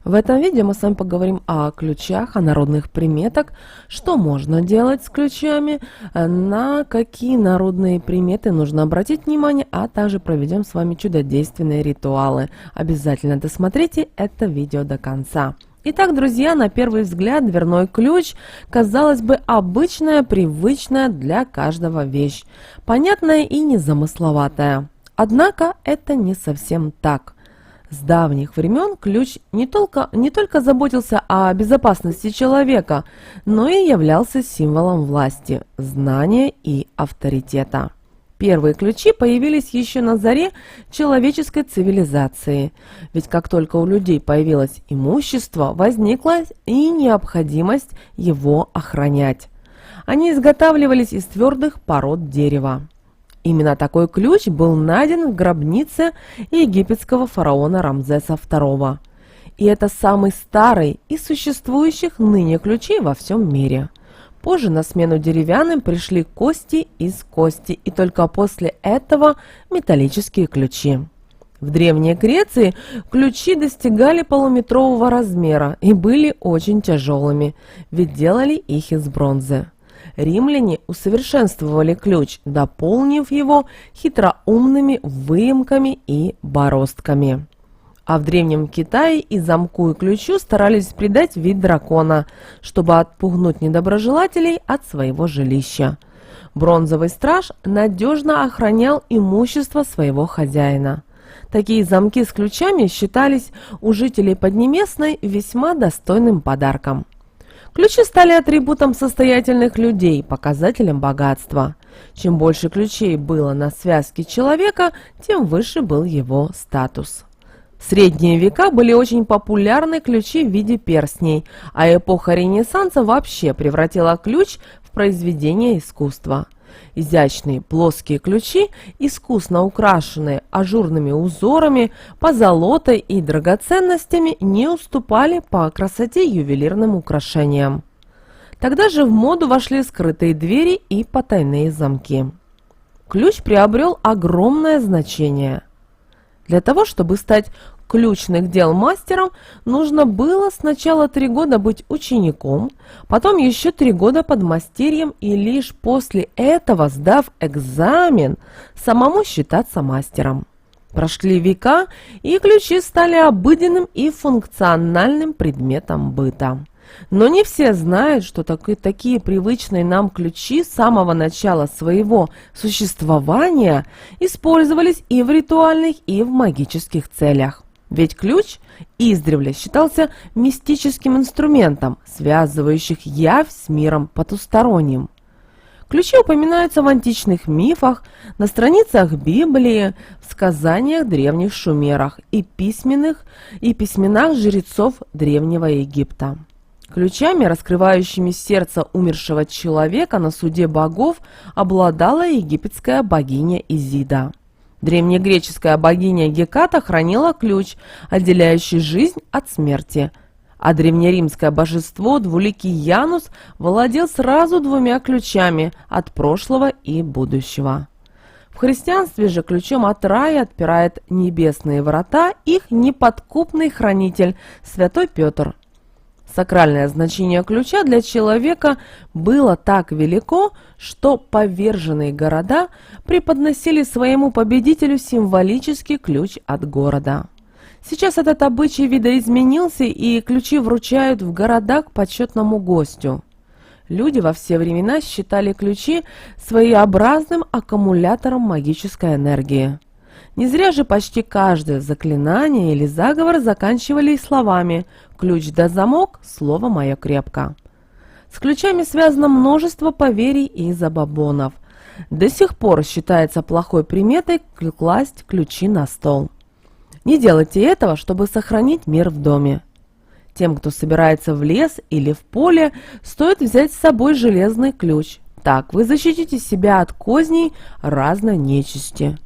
В этом видео мы с вами поговорим о ключах, о народных приметах, что можно делать с ключами, на какие народные приметы нужно обратить внимание, а также проведем с вами чудодейственные ритуалы. Обязательно досмотрите это видео до конца. Итак, друзья, на первый взгляд дверной ключ, казалось бы, обычная, привычная для каждого вещь, понятная и незамысловатая. Однако это не совсем так. С давних времен ключ не только заботился о безопасности человека, но и являлся символом власти, знания и авторитета. Первые ключи появились еще на заре человеческой цивилизации, ведь как только у людей появилось имущество, возникла и необходимость его охранять. Они изготавливались из твердых пород дерева. Именно такой ключ был найден в гробнице египетского фараона Рамзеса II. И это самый старый из существующих ныне ключей во всем мире. Позже на смену деревянным пришли кости из кости, и только после этого металлические ключи. В Древней Греции ключи достигали полуметрового размера и были очень тяжелыми, ведь делали их из бронзы. Римляне усовершенствовали ключ, дополнив его хитроумными выемками и бороздками. А в Древнем Китае и замку, и ключу старались придать вид дракона, чтобы отпугнуть недоброжелателей от своего жилища. Бронзовый страж надежно охранял имущество своего хозяина. Такие замки с ключами считались у жителей Поднебесной весьма достойным подарком. Ключи стали атрибутом состоятельных людей, показателем богатства. Чем больше ключей было на связке человека, тем выше был его статус. В средние века были очень популярны ключи в виде перстней, а эпоха Ренессанса вообще превратила ключ в произведение искусства. Изящные плоские ключи, искусно украшенные ажурными узорами, позолотой и драгоценностями, не уступали по красоте ювелирным украшениям. Тогда же в моду вошли скрытые двери и потайные замки. Ключ приобрел огромное значение. Для того, чтобы стать ключных дел мастером, нужно было сначала 3 года быть учеником, потом еще 3 года подмастерьем и лишь после этого, сдав экзамен, самому считаться мастером. Прошли века, и ключи стали обыденным и функциональным предметом быта. Но не все знают, что такие привычные нам ключи с самого начала своего существования использовались и в ритуальных, и в магических целях. Ведь ключ издревле считался мистическим инструментом, связывающим явь с миром потусторонним. Ключи упоминаются в античных мифах, на страницах Библии, в сказаниях древних шумерах и письменах жрецов Древнего Египта. Ключами, раскрывающими сердце умершего человека на суде богов, обладала египетская богиня Изида. Древнегреческая богиня Геката хранила ключ, отделяющий жизнь от смерти, а древнеримское божество двуликий Янус владел сразу 2 ключами от прошлого и будущего. В христианстве же ключом от рая отпирает небесные врата их неподкупный хранитель святой Петр. Сакральное значение ключа для человека было так велико, что поверженные города преподносили своему победителю символический ключ от города. Сейчас этот обычай видоизменился, и ключи вручают в городах почетному гостю. Люди во все времена считали ключи своеобразным аккумулятором магической энергии. Не зря же почти каждое заклинание или заговор заканчивали словами «ключ да замок, слово мое крепко». С ключами связано множество поверий и забабонов. До сих пор считается плохой приметой класть ключи на стол. Не делайте этого, чтобы сохранить мир в доме. Тем, кто собирается в лес или в поле, стоит взять с собой железный ключ. Так вы защитите себя от козней разной нечисти.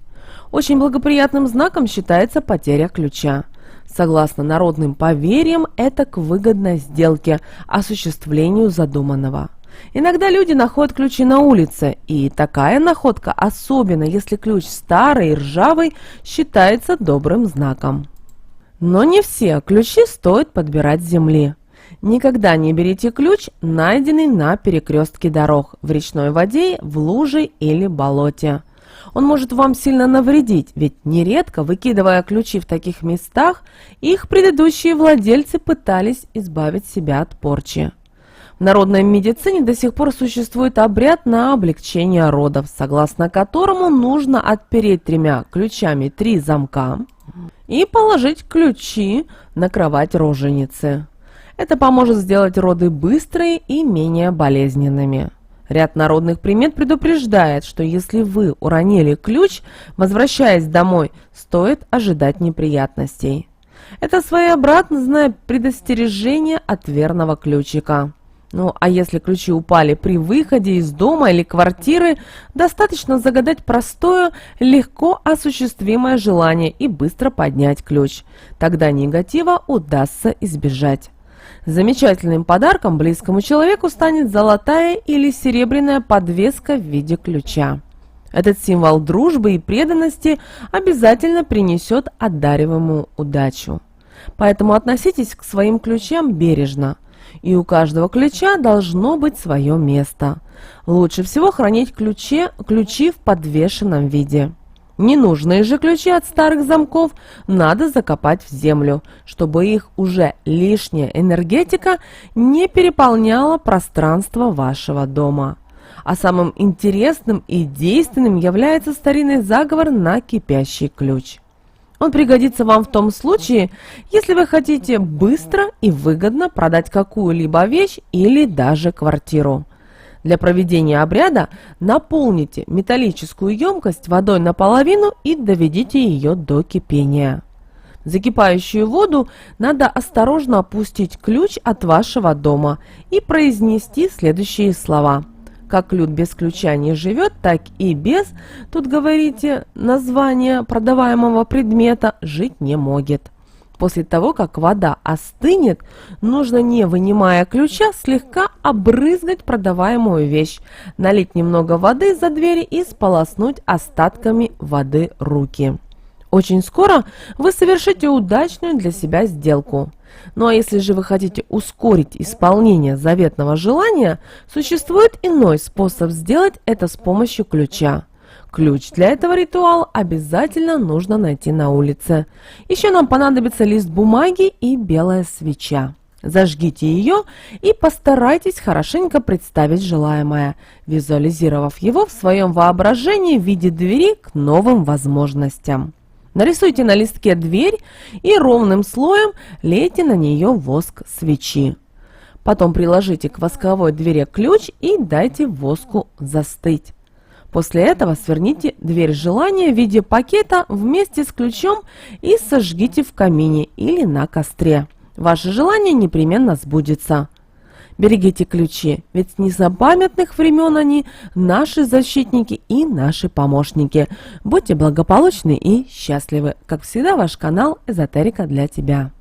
Очень благоприятным знаком считается потеря ключа. Согласно народным поверьям, это к выгодной сделке, осуществлению задуманного. Иногда люди находят ключи на улице, и такая находка, особенно если ключ старый и ржавый, считается добрым знаком. Но не все ключи стоит подбирать с земли. Никогда не берите ключ, найденный на перекрестке дорог, в речной воде, в луже или болоте. Он может вам сильно навредить, ведь нередко, выкидывая ключи в таких местах, их предыдущие владельцы пытались избавить себя от порчи. В народной медицине до сих пор существует обряд на облегчение родов, согласно которому нужно отпереть 3 ключами 3 замка и положить ключи на кровать роженицы. Это поможет сделать роды быстрые и менее болезненными. Ряд народных примет предупреждает, что если вы уронили ключ, возвращаясь домой, стоит ожидать неприятностей. Это своеобразное предостережение от верного ключика. Ну, а если ключи упали при выходе из дома или квартиры, достаточно загадать простое, легко осуществимое желание и быстро поднять ключ. Тогда негатива удастся избежать. Замечательным подарком близкому человеку станет золотая или серебряная подвеска в виде ключа. Этот символ дружбы и преданности обязательно принесет одариваемую удачу. Поэтому относитесь к своим ключам бережно. И у каждого ключа должно быть свое место. Лучше всего хранить ключи в подвешенном виде. Ненужные же ключи от старых замков надо закопать в землю, чтобы их уже лишняя энергетика не переполняла пространство вашего дома. А самым интересным и действенным является старинный заговор на кипящий ключ. Он пригодится вам в том случае, если вы хотите быстро и выгодно продать какую-либо вещь или даже квартиру. Для проведения обряда наполните металлическую емкость водой наполовину и доведите ее до кипения. В закипающую воду надо осторожно опустить ключ от вашего дома и произнести следующие слова. Как люд без ключа не живет, так и без, тут говорите название продаваемого предмета, жить не может. После того, как вода остынет, нужно, не вынимая ключа, слегка обрызгать продаваемую вещь, налить немного воды за двери и сполоснуть остатками воды руки. Очень скоро вы совершите удачную для себя сделку. Ну а если же вы хотите ускорить исполнение заветного желания, существует иной способ сделать это с помощью ключа. Ключ для этого ритуала обязательно нужно найти на улице. Еще нам понадобится лист бумаги и белая свеча. Зажгите ее и постарайтесь хорошенько представить желаемое, визуализировав его в своем воображении в виде двери к новым возможностям. Нарисуйте на листке дверь и ровным слоем лейте на нее воск свечи. Потом приложите к восковой двери ключ и дайте воску застыть. После этого сверните дверь желания в виде пакета вместе с ключом и сожгите в камине или на костре. Ваше желание непременно сбудется. Берегите ключи, ведь с незапамятных времен они наши защитники и наши помощники. Будьте благополучны и счастливы. Как всегда, ваш канал Эзотерика для тебя.